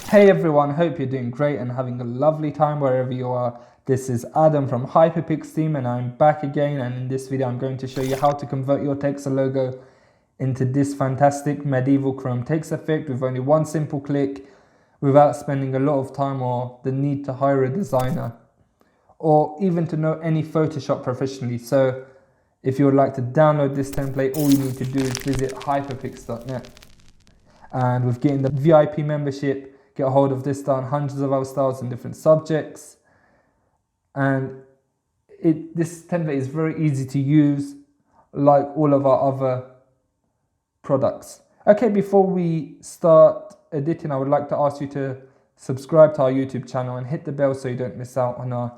Hey everyone, hope you're doing great and having a lovely time wherever you are. This is Adam from Hyperpix team and I'm back again, and in this video I'm going to show you how to convert your text logo into this fantastic medieval chrome text effect with only one simple click, without spending a lot of time or the need to hire a designer or even to know any Photoshop professionally. So if you would like to download this template, all you need to do is visit hyperpix.net, and with getting the VIP membership, get a hold of this style and hundreds of other styles in different subjects. And this template is very easy to use, like all of our other products. Okay, before we start editing, I would like to ask you to subscribe to our YouTube channel and hit the bell so you don't miss out on our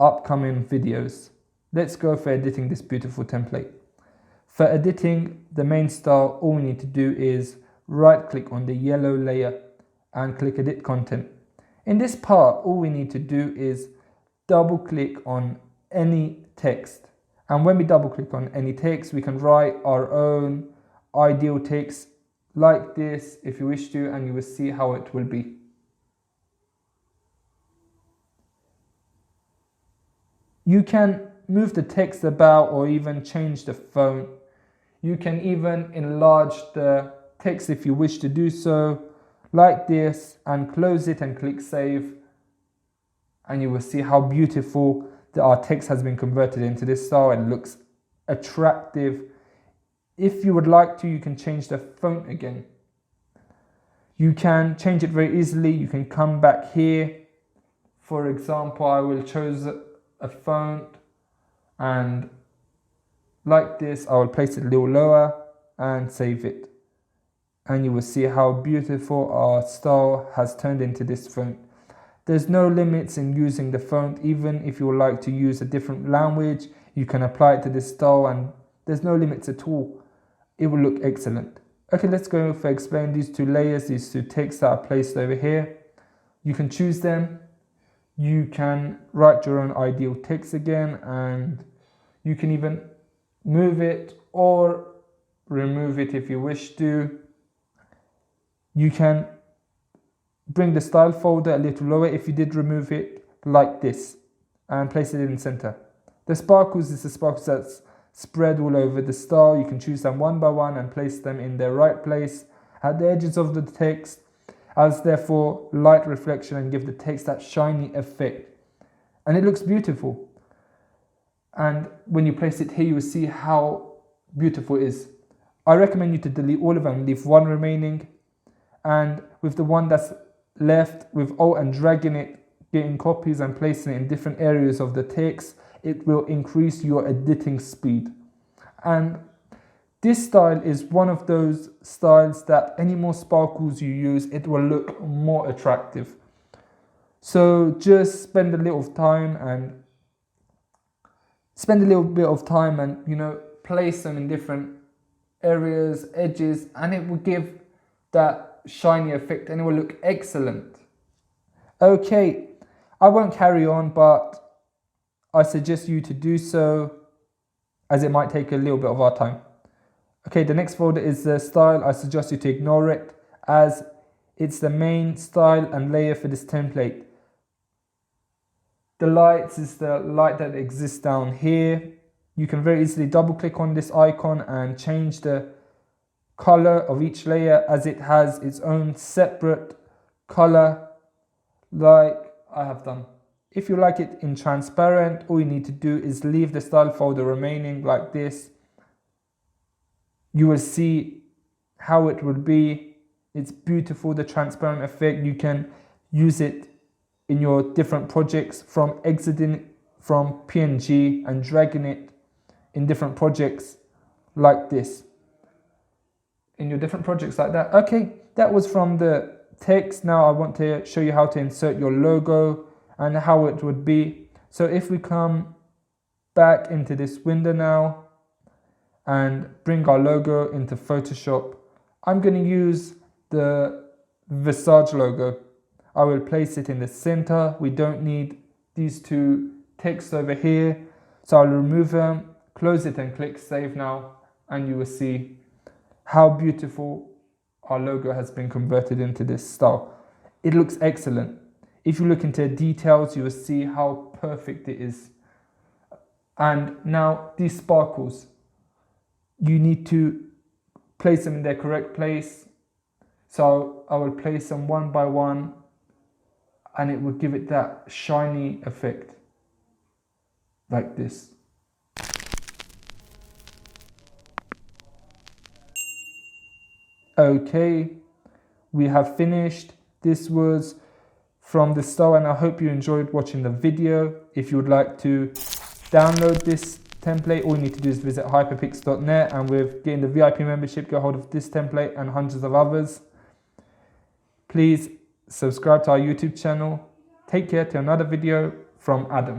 upcoming videos. Let's go for editing this beautiful template. For editing the main style, all we need to do is right click on the yellow layer and click edit content. In this part, all we need to do is double click on any text, and when we double click on any text, we can write our own ideal text like this if you wish to, and you will see how it will be. You can move the text about or even change the font. You can even enlarge the text if you wish to do so, like this, and close it and click save, and you will see how beautiful our text has been converted into this style and looks attractive. If you would like to, you can change the font again. You can change it very easily. You can come back here. For example, I will choose a font, and like this, I will place it a little lower and save it. And you will see how beautiful our style has turned into this font. There's no limits in using the font. Even if you would like to use a different language, you can apply it to this style, and there's no limits at all. It will look excellent. Okay, let's go for explain these two layers, these two texts that are placed over here. You can choose them. You can write your own ideal text again, and you can even move it or remove it if you wish to. You can bring the style folder a little lower if you did remove it, like this, and place it in the center. The sparkles is the sparkles that's spread all over the style. You can choose them one by one and place them in their right place at the edges of the text, as therefore light reflection, and give the text that shiny effect. And it looks beautiful. And when you place it here, you will see how beautiful it is. I recommend you to delete all of them, leave one remaining. And with the one that's left, with Alt and dragging it, getting copies and placing it in different areas of the text, it will increase your editing speed. And this style is one of those styles that any more sparkles you use, it will look more attractive. So just spend a little time and place them in different areas, edges, and it will give that shiny effect and it will look excellent. Okay, I won't carry on, but I suggest you to do so, as it might take a little bit of our time. Okay, the next folder is the style. I suggest you to ignore it, as it's the main style and layer for this template. The lights is the light that exists down here. You can very easily double click on this icon and change the color of each layer, as it has its own separate color, like I have done. If you like it in transparent, all you need to do is leave the style folder remaining like this. You will see how it will be. It's beautiful, the transparent effect. You can use it in your different projects, from exiting from PNG and dragging it in different projects like this. In your different projects like that. Okay, that was from the text. Now I want to show you how to insert your logo and how it would be. So if we come back into this window now and bring our logo into Photoshop, I'm going to use the Visage logo. I will place it in the center. We don't need these two texts over here, so I'll remove them, close it and click save now, and you will see how beautiful our logo has been converted into this style. it looks excellent. If you look into details, you will see how perfect it is. And now these sparkles, you need to place them in their correct place. So I will place them one by one, and it will give it that shiny effect, like this. Okay, we have finished. This was from the start, and I hope you enjoyed watching the video. If you would like to download this template, all you need to do is visit hyperpix.net, and with getting the VIP membership, get hold of this template and hundreds of others. Please subscribe to our YouTube channel. Take care till another video from Adam.